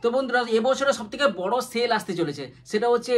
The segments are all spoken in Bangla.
তো বন্ধুরা এবছরে সবথেকে বড় সেল আসতে চলেছে, সেটা হচ্ছে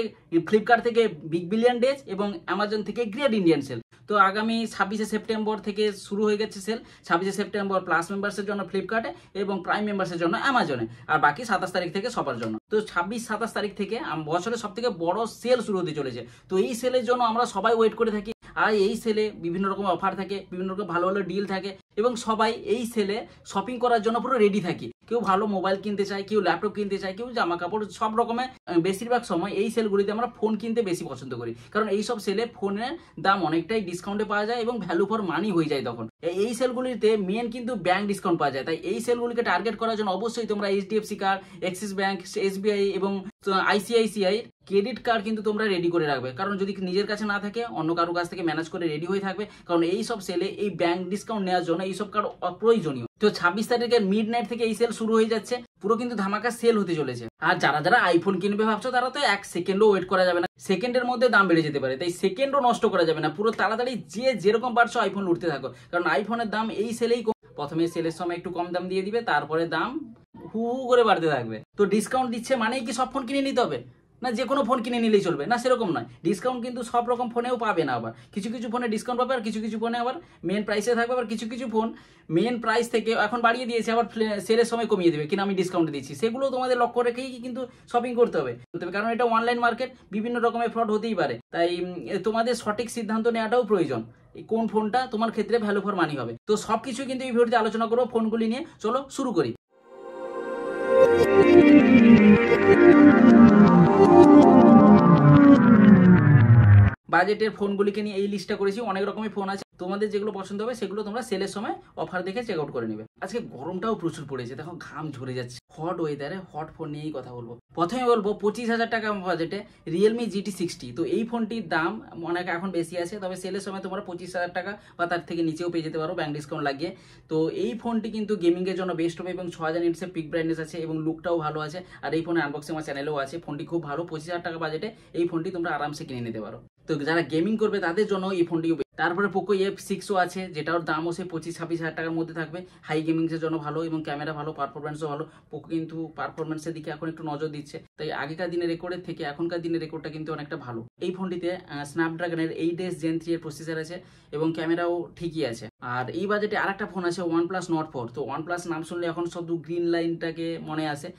ফ্লিপকার্ট থেকে বিগ বিলিয়ন ডেজ এবং অ্যামাজন থেকে গ্রেট ইন্ডিয়ান সেল। তো আগামী 26শে সেপ্টেম্বর থেকে শুরু হয়ে গেছে সেল। 26শে সেপ্টেম্বর প্লাস মেম্বার্সের জন্য ফ্লিপকার্টে এবং প্রাইম মেম্বার্সের জন্য অ্যামাজনে, আর বাকি 27 তারিখ থেকে সবার জন্য। তো 26-27 তারিখ থেকে বছরের সবথেকে বড় সেল শুরু হতে চলেছে। তো এই সেলের জন্য আমরা সবাই ওয়েট করে থাকি, আর এই সেলে বিভিন্ন রকম অফার থাকে, বিভিন্ন রকম ভালো ভালো ডিল থাকে এবং সবাই এই সেলে শপিং করার জন্য পুরো রেডি থাকি। কেউ ভালো মোবাইল কিনতে চায়, কেউ ল্যাপটপ কিনতে চায়, কেউ জামা কাপড়, সব রকমের। বেশিরভাগ সময় এই সেলগুলিতে আমরা ফোন কিনতে বেশি পছন্দ করি, কারণ এই সব সেলে ফোনের দাম অনেকটাই ডিসকাউন্টে পাওয়া যায় এবং ভ্যালু ফর মানি হয়ে যায়। তখন এই সেলগুলিতে মেন কিন্তু ব্যাংক ডিসকাউন্ট পাওয়া যায়। তাই এই সেলগুলিকে টার্গেট করার জন্য অবশ্যই তোমরা HDFC card, axis bank, SBI এবং আইসিআইসিআই ক্রেডিট কার্ড কিন্তু তোমরা রেডি করে রাখবে, কারণ যদি নিজের কাছে না থাকে অন্য কারো কাছ থেকে ম্যানেজ করে রেডি হয়ে থাকবে, কারণ এই সব সেলে এই ব্যাংক ডিসকাউন্ট নেওয়ার জন্য এই সব কার্ড অপ্রয়োজনীয়। তো 26 তারিখের মিড নাইট থেকে এই সেল শুরু হয়ে যাচ্ছে, পুরো কিন্তু ধামাকা সেল হতে চলেছে। আর যারা যারা আইফোন কিনবে ভাবছো তারা তো 1 সেকেন্ডও ওয়েট করা যাবে না, সেকেন্ডের মধ্যে দাম বেড়ে যেতে পারে। তাই সেকেন্ডও নষ্ট করা যাবে না, পুরো তাড়াতাড়ি যে যেরকম পারছো আইফোন উঠতে থাকো, কারণ আইফোনের দাম এই সেলেই প্রথমে সেলের সময় একটু কম দাম দিয়ে দিবে, তারপরে দাম হু হু করে বাড়তে থাকবে। তো ডিসকাউন্ট দিচ্ছে মানেই কি সব ফোন কিনে নিতে হবে না, যে কোনো ফোন কিনে নিলেই চলবে না, সেরকম নয়। ডিসকাউন্ট কিন্তু সব রকম ফোনেও পাবে না, আবার কিছু কিছু ফোনে ডিসকাউন্ট পাবে, আর কিছু কিছু ফোনে আবার মেন প্রাইসে থাকবে, আবার কিছু কিছু ফোন মেন প্রাইস থেকে এখন বাড়িয়ে দিয়েছে, আবার সেলের সময় কমিয়ে দেবে কিনা আমি ডিসকাউন্ট দিচ্ছি। সেগুলো তোমাদের লক্ষ্য রেখেই কিন্তু শপিং করতে হবে, কারণ এটা অনলাইন মার্কেট, বিভিন্ন রকমের ফ্রড হতেই পারে। তাই তোমাদের সঠিক সিদ্ধান্ত নেওয়াটাও প্রয়োজন, কোন ফোনটা তোমার ক্ষেত্রে ভ্যালু ফর মানি হবে। তো সবকিছু কিন্তু এই ভিডিওতে আলোচনা করবো ফোনগুলি নিয়ে। চলো শুরু করি। বাজেটের ফোনগুলিকে নিয়ে এই লিস্টটা করেছি, অনেক রকমের ফোন আছে, তোমাদের যেগুলো পছন্দ হবে সেগুলো তোমরা সেলের সময় অফার দেখে চেক আউট করে নেবে। আজকে গরমটাও প্রচুর পড়েছে, দেখো ঘাম ঝরে যাচ্ছে, হট ওয়েদারে হট ফোন নিয়েই কথা বলবো। প্রথমে বলবো 25,000 টাকা বাজেটে রিয়েলমি GT60। তো এই ফোনটির দাম অনেক এখন বেশি আছে, তবে সেলের সময় তোমরা 25,000 টাকা বা তার থেকে নিচেও পেয়ে যেতে পারো ব্যাংক ডিসকাউন্ট লাগিয়ে। তো এই ফোনটি কিন্তু গেমিং এর জন্য বেস্ট হবে এবং 6000 নিটসের পিক ব্রাইটনেস আছে এবং লুকটাও ভালো আছে। আর এই ফোনের আনবক্সিং আমার চ্যানেলেও আছে। ফোনটি খুব ভালো, 25,000 টাকা বাজেটে এই ফোনটি তোমরা আরামসে কিনে নিতে পারো। তো যারা গেমিং করবে তাদের জন্য এই ফোনটি। তারপরে পোকো F6ও আছে, যেটার দামও সে 25-26 হাজার টাকার মধ্যে থাকবে। হাই গেমিংসের জন্য ভালো এবং ক্যামেরা ভালো, পারফরমেন্সও ভালো। পোকো কিন্তু পারফরমেন্সের দিকে এখন একটু নজর দিচ্ছে, তাই আগেকার দিনের রেকর্ডের থেকে এখনকার দিনের রেকর্ডটা কিন্তু অনেকটা ভালো। এই ফোনটিতে স্ন্যাপড্রাগনের 8S Gen 3 এর প্রসেসর আছে এবং ক্যামেরাও ঠিকই আছে। আর এই বাজেটে আরেকটা ফোন আছে OnePlus Nord 4। তো OnePlus নাম শুনলে এখন শুধু গ্রিন লাইনটাকে মনে আসে,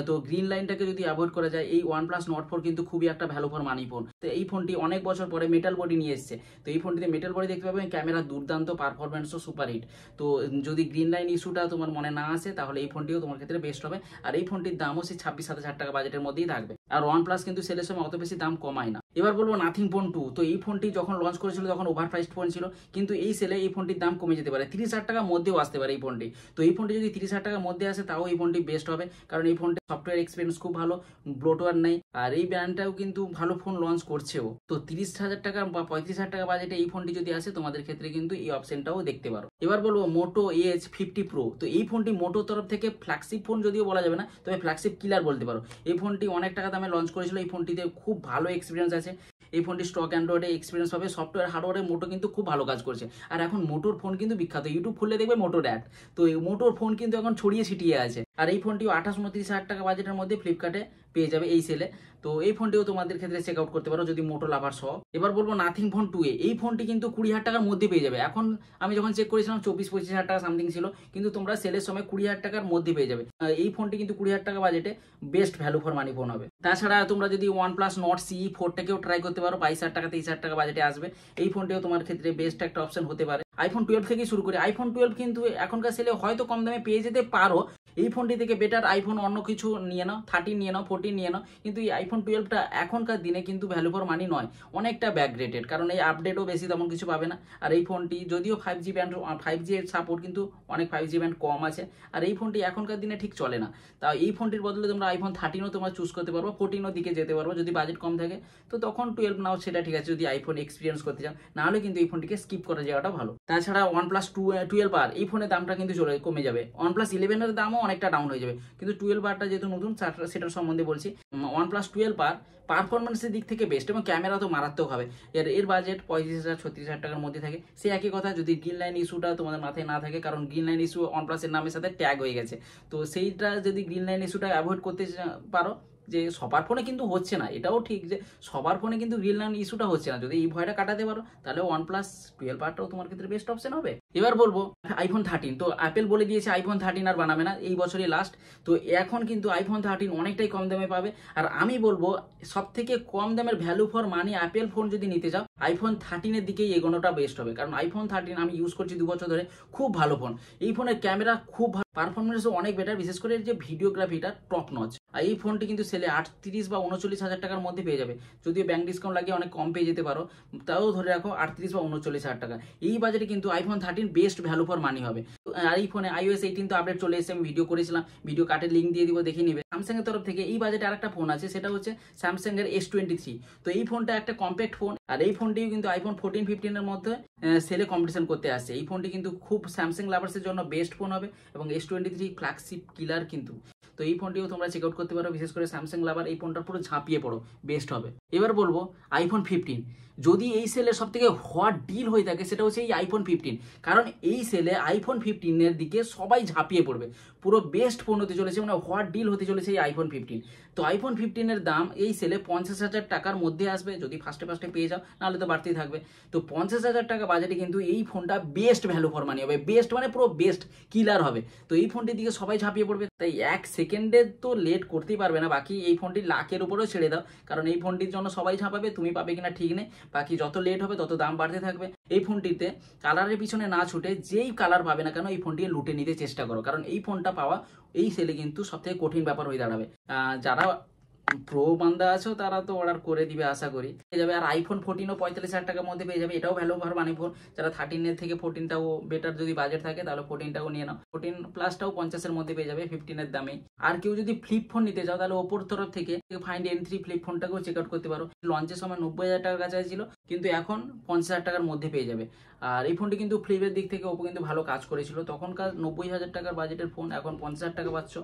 তো গ্রিন লাইনটাকে যদি অ্যাভয়েড করা যায়, এই OnePlus Nord 4 কিন্তু খুবই একটা ভ্যালু ফর মানি ফোন। তো এই ফোনটি অনেক বছর পরে মেটাল বডি নিয়ে এসেছে। তো এই ফোনটিতে মেটাল বডি দেখতে পাবেন, ক্যামেরা দুর্দান্ত, পারফরমেন্সও সুপারহিট। তো যদি গ্রিন লাইন ইস্যুটা তোমার মনে না আসে তাহলে এই ফোনটিও তোমার ক্ষেত্রে বেস্ট হবে। আর এই ফোনটির দামও সেই 26-27 টাকা বাজেটের মধ্যেই থাকবে। আর OnePlus কিন্তু সেলের সময় অত বেশি দাম কমায় না। এবার বলবো নাথিং ফোন 2। তো এই ফোনটি যখন লঞ্চ করেছিল তখন ওভার প্রাইসড ফোন ছিল, কিন্তু এই সেলে এই ফোনটির দাম কমে যেতে পারে, 30,000 টাকার মধ্যেও আসতে পারে এই ফোনটি। তো এই ফোনটি যদি 30,000 টাকার মধ্যে আসে তাও এই ফোনটি বেস্ট হবে, কারণ এই ফোনটি সফটওয়্যার এক্সপিরিয়েন্স খুব ভালো, ব্লোটওয়্যার নেই, আর এই ব্র্যান্ডটাও কিন্তু ভালো ফোন লঞ্চ করছেও। তো 30,000 টাকা বা 35,000 টাকা বাজেটে এই ফোনটি যদি আসে তোমাদের ক্ষেত্রে কিন্তু এই অপশনটাও দেখতে পারো। এবার বলবো মোটো H50 Pro। তো এই ফোনটি মোটো তরফ থেকে ফ্ল্যাগশিপ ফোন যদিও বলা যাবে না, তবে ফ্ল্যাগশিপ কিলার বলতে পারো। এই ফোনটি অনেক টাকা দামে লঞ্চ করেছিল, এই ফোনটিতে খুব ভালো এক্সপিরিয়েন্স আছে। এই ফোনটি স্টক অ্যান্ড্রয়েডে এক্সপিরিয়েন্স হবে, সফটওয়্যার হার্ডওয়্যারে মোটো কিন্তু খুব ভালো কাজ করছে। আর এখন মোটোর ফোন কিন্তু বিখ্যাত, ইউটিউব খুললে দেখবে মোটোর অ্যাড। তো এই মোটোর ফোন কিন্তু এখন ছড়িয়ে ছিটিয়ে আছে। আর এই ফোনটিও 28-29 হাজার টাকা বাজেটের মধ্যে ফ্লিপকার্টে পেয়ে যাবে এই সেলে। তো এই ফোনটিও তোমাদের ক্ষেত্রে চেক আউট করতে পারো যদি মোটো লাভার সহ। এবার বলবো নাথিং ফোন 2A। এই ফোনটি কিন্তু 20,000 টাকার মধ্যে পেয়ে যাবে। এখন আমি যখন চেক করেছিলাম 24-25 হাজার টাকা সামথিং ছিল, কিন্তু তোমরা সেলের সময় 20,000 টাকার মধ্যে পেয়ে যাবে। এই ফোনটি কিন্তু 20,000 টাকা বাজেটে best value for money phone হবে। তাছাড়া তোমরা যদি OnePlus Nord CE 4টাকেও ট্রাই করতে পারো, 22,000 টাকা 23,000 টাকা বাজেটে আসবে। এই ফোনটিও তোমার ক্ষেত্রে বেস্ট একটা অপশন হতে পারে। iPhone 12 থেকেই শুরু করি। iPhone 12 কিন্তু এখনকার সেলে হয়তো কম দামে পেয়ে যেতে পারো, এই ফোনটি থেকে বেটার আইফোন অন্য কিছু নিয়ে নাও, 13 নিয়ে নাও, 14 নিয়ে নাও, কিন্তু এই iPhone 12টা এখনকার দিনে কিন্তু ভ্যালু ফর মানি নয়, অনেকটা ব্যাকগ্রেডেড, কারণ এই আপডেটও বেশি তেমন কিছু পাবে না। আর এই ফোনটি যদিও 5G ব্যান্ড, 5G এর সাপোর্ট কিন্তু অনেক 5G ব্যান্ড কম আছে, আর এই ফোনটি এখনকার দিনে ঠিক চলে না। তা এই ফোনটির বদলে তোমরা iPhone 13ও তোমরা চুজ করতে পারবো, 14ও দিকে যেতে পারবো যদি বাজেট কম থাকে। তো তখন 12 নাও, সেটা ঠিক আছে যদি আইফোন এক্সপিরিয়েন্স করতে চাও, নাহলে কিন্তু এই ফোনটিকে স্কিপ করে যাওয়াটা ভালো। তাছাড়া OnePlus 12R এই ফোনের দামটা কিন্তু কমে যাবে। OnePlus 11 এর দামও অনেকটা ডাউন হয়ে যাবে, কিন্তু 12R যেহেতু নতুন সেটার সম্বন্ধে বলছি। OnePlus 12R পারফরমেন্সের দিক থেকে বেস্ট এবং ক্যামেরা তো মারাত্মক হবে। এর বাজেট 35,000-36,000 টাকার মধ্যে থাকে। সেই একই কথা, যদি গ্রিন লাইন ইস্যুটা তোমাদের মাথায় না থাকে, কারণ গ্রিন লাইন ইস্যু OnePlus-এর নামের সাথে ট্যাগ হয়ে গেছে, তো সেইটা যদি গ্রিন লাইন ইস্যুটা অ্যাভয়েড করতে পারো, যে সবার ফোনে কিন্তু হচ্ছে না, এটাও ঠিক যে সবার ফোনে কিন্তু গ্রিন লাইন ইস্যুটা হচ্ছে না, যদি এই ভয়টা কাটাতে পারো তাহলে OnePlus 12R তোমার ক্ষেত্রে বেস্ট অপশন হবে। এবার বলবো iPhone 13। তো অ্যাপেল বলে দিয়েছে iPhone 13 আর বানাবে না, এই বছরই লাস্ট। তো এখন কিন্তু iPhone 13 অনেকটাই কম দামে পাবে। আর আমি বলবো সব থেকে কম দামের value for money Apple phone যদি নিতে চাও, iPhone 13-এর দিকেই এগোনোটা বেস্ট হবে। কারণ iPhone 13 আমি ইউজ করছি 2 বছর ধরে, খুব ভালো ফোন। এই ফোনের ক্যামেরা খুব ভালো, পারফরমেন্সও অনেক বেটার, বিশেষ করে যে ভিডিওগ্রাফিটা টপ নচ। আর এই ফোনটি কিন্তু সেলে 38 বা 39,000 টাকার মধ্যে পেয়ে যাবে, যদিও ব্যাংক ডিসকাউন্ট লাগিয়ে অনেক কম পেয়ে যেতে পারো, তাও ধরে রাখো 38 বা 39,000 টাকা। এই বাজেটে কিন্তু iPhone 13 best value for money হবে। আর এই ফোনে iOS 18 তো আপডেট চলে এসেছে, আমি ভিডিও করেছিলাম, ভিডিও কার্ডের লিঙ্ক দিয়ে দিব, দেখে নিবে। স্যামসাং এর তরফ থেকে এই বাজেটে আরেকটা ফোন আছে, সেটা হচ্ছে স্যামসাং এর S23। তো এই ফোনটা একটা কম্প্যাক্ট ফোন, আর এই ফোনটিও কিন্তু iPhone 14, 15 এর মধ্যে সেলে কম্পিটিশন করতে আসছে। এই ফোনটি কিন্তু খুব স্যামসাং লাভার্সের জন্য বেস্ট ফোন হবে, এবং S23 ফ্ল্যাগশিপ কিলার কিন্তু। তো এই ফোনটিও তোমরা চেক আউট করতে পারো, বিশেষ করে স্যামসাং লাভার এই ফোনটার পুরো ঝাঁপিয়ে পড়ো, বেস্ট হবে। এবার বলবো iPhone 15। যদি এই সেলের সব থেকে হট ডিল হয়ে থাকে, সেটা হচ্ছে এই iPhone 15। কারণ এই সেলে iPhone 15-এর দিকে সবাই ঝাঁপিয়ে পড়বে, পুরো বেস্ট ফোন হতে চলেছে, মানে হট ডিল হতে চলেছে এই iPhone 15। তো iPhone 15-এর দাম এই সেলে 50,000 টাকার মধ্যে আসবে, যদি ফার্স্টে পেয়ে যাও, নাহলে তো বাড়তেই থাকবে। তো 50,000 টাকা বাজেটে কিন্তু এই ফোনটা বেস্ট ভ্যালু ফর মানি হবে, বেস্ট মানে পুরো বেস্ট কিলার হবে। তো এই ফোনটির দিকে সবাই ঝাঁপিয়ে পড়বে, তাই 1 সেকেন্ডে তো লেট করতেই পারবে না। বাকি এই ফোনটি লাখের উপরেও ছেড়ে দাও, কারণ এই ফোনটির জন্য সবাই ঝাঁপাবে, তুমি পাবে কিনা ঠিক নেই। বাকি যত লেট হবে তত দাম বাড়তে থাকবে। এই ফোনটিতে কালারের পিছনে না ছুটে যেই কালার পাবে না কেন, এই ফোনটি লুটে নিতে চেষ্টা করো, কারণ এই ফোনটা পাওয়া এই সেলে কিন্তু সব থেকে কঠিন ব্যাপার হয়ে দাঁড়াবে। যারা প্রো বান্দা আছো তারা তো অর্ডার করে দিবে আশা করি, পেয়ে যাবে। আর iPhone 14ও 45,000 টাকার মধ্যে পেয়ে যাবে, এটাও ভ্যালু ফর মানি ফোন। যারা 13-এর থেকে 14টাও বেটার যদি বাজেট থাকে, তাহলে 14টাও নিয়ে নাও। 14 প্লাসটাও 50-এর মধ্যে পেয়ে যাবে 15-এর দামে। আর কেউ যদি ফ্লিপ ফোন নিতে চাও, তাহলে ওপোর তরফ থেকে ফাইন্ড N3 ফ্লিপ ফোনটাকেও চেক আউট করতে পারো। লঞ্চের সময় 90,000 টাকার কাছে ছিল, কিন্তু এখন 50,000 টাকার মধ্যে পেয়ে যাবে। আর এই ফোনটি কিন্তু ফ্লিপের দিক থেকে ওপো কিন্তু ভালো কাজ করেছিল, তখনকার 90,000 টাকার বাজেটের ফোন এখন 50,000 টাকা পাচ্ছ,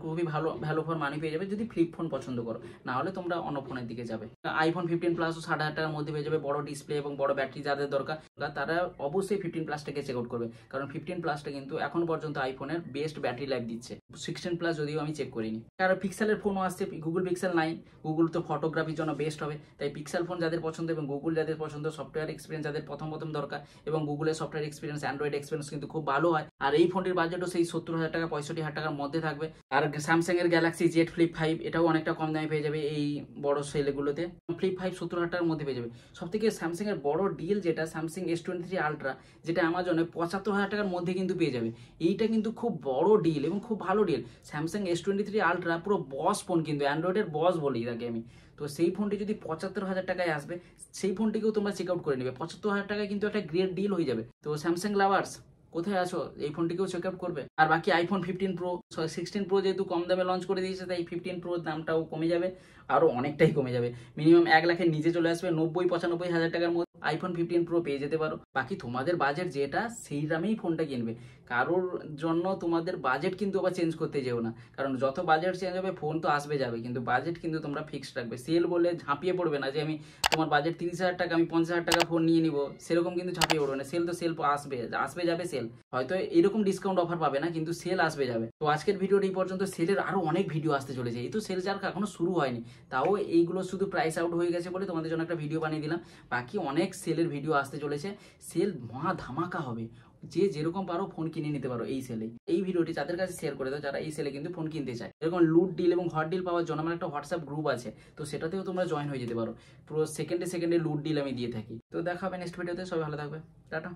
খুবই ভালো ভ্যালু ফর মানি পেয়ে যাবে যদি ফ্লিপ ফোন পছন্দ করো। না হলে তোমরা অন্য ফোনের দিকে যাবে। iPhone 15 প্লাসও 60,000 টাকার মধ্যে পেয়ে যাবে। বড় ডিসপ্লে এবং বড় ব্যাটারি যাদের দরকার, তারা অবশ্যই 15 প্লাসটাকে চেক আউট করবে, কারণ 15 প্লাসটা কিন্তু এখন পর্যন্ত আইফোনের বেস্ট ব্যাটারি লাইফ দিচ্ছে। 16 প্লাস যদিও আমি চেক করিনি। কারণ পিক্সেলের ফোনও আসছে, গুগল পিক্সেল 9। গুগল তো ফটোগ্রাফির জন্য বেস্ট হবে, তাই পিক্সেল ফোন যাদের পছন্দ এবং গুগল যাদের পছন্দ, সফটওয়্যার এক্সপিরিয়েন্স যাদের প্রথম দরকার, এবং গুগলের সফটওয়্যার এক্সপিরিয়েন্স, অ্যান্ড্রয়েড এক্সপিরিয়েন্স কিন্তু খুব ভালো হয়। আর এই ফোনটির বাজেটও সেই 70,000 টাকা 65,000 টাকার মধ্যে থাকবে। আর স্যামসাং এর গ্যালাক্সি জেড ফ্লিপ 5 এটাও অনেকটা কম দামে পেয়ে যাবে এই বড় সেলগুলোতে। ফ্লিপ 5 70,000 টাকার মধ্যে পেয়ে যাবে। সব থেকে স্যামসাং এর বড় ডিল যেটা স্যামসাং S23 আলট্রা, যেটা অ্যামাজনে 75,000 টাকার মধ্যে কিন্তু পেয়ে যাবে। এইটা কিন্তু খুব বড় ডিল এবং খুব ভালো ডিল। স্যামসাং S23 আলট্রা পুরো বস ফোন, কিন্তু অ্যান্ড্রয়েডের বস বলি তাকে আমি। তো সেই ফোনটি যদি 75,000 টাকায় আসবে, সেই ফোনটিকেও তোমরা চেক আউট করে নেবে। 75,000 টাকায় কিন্তু একটা গ্রেট ডিল হয়ে যাবে। তো স্যামসাং লাভার্স কোথায় আছো, এই ফোনটিকেও চেক আউট করবে। আর বাকি iPhone 15 Pro 16 Pro যেহেতু কম দামে লঞ্চ করে দিয়েছে, তাই 15 Pro দামটাও কমে যাবে, আরও অনেকটাই কমে যাবে। মিনিমাম 1 লাখের নিচে চলে আসবে, 90-95,000 টাকার মধ্যে iPhone 15 Pro পেয়ে যেতে পারো। বাকি তোমাদের বাজেট যেটা, সেই দামেই ফোনটা কিনবে। কারোর জন্য তোমাদের বাজেট কিন্তু আবার চেঞ্জ করতে যেও না, কারণ যত বাজেট চেঞ্জ হবে ফোন তো আসবে যাবে, কিন্তু বাজেট কিন্তু তোমরা ফিক্সড রাখবে। সেল বলে ঝাঁপিয়ে পড়বে না যে আমি তোমার বাজেট 30,000 টাকা, আমি 50,000 টাকা ফোন নিয়ে নিবো, সেরকম কিন্তু ঝাঁপিয়ে পড়বে না। সেল তো সেল আসবে যাবে সেল, হয়তো এরকম ডিসকাউন্ট অফার পাবে না, কিন্তু সেল আসবে যাবে। তো আজকের ভিডিওটা এই পর্যন্ত। সেলের আরো অনেক ভিডিও আসতে চলেছে, এই তো সেল যার এখনো শুরু হয়নি, তাও এইগুলো শুধু প্রাইস আউট হয়ে গেছে বলে তোমাদের জন্য একটা ভিডিও বানিয়ে দিলাম। বাকি অনেক সেলের ভিডিও আসতে চলেছে, সেল মহা ধামাকা হবে। যে যেরকম পারো ফোন কিনে নিতে পারো এই সেলে। এই ভিডিওটি তাদের কাছে শেয়ার করে দাও যারা এই সেলে কিন্তু ফোন কিনতে চায়। এরকম লুট ডিল এবং হট ডিল পাওয়ার জন্য আমার একটা হোয়াটসঅ্যাপ গ্রুপ আছে, তো সেটাতেও তোমরা জয়েন হয়ে যেতে পারো। পুরো সেকেন্ডে লুট ডিল আমি দিয়ে থাকি। তো দেখা হবে নেক্সট ভিডিওতে, সবাই ভালো থাকবে, টাটা।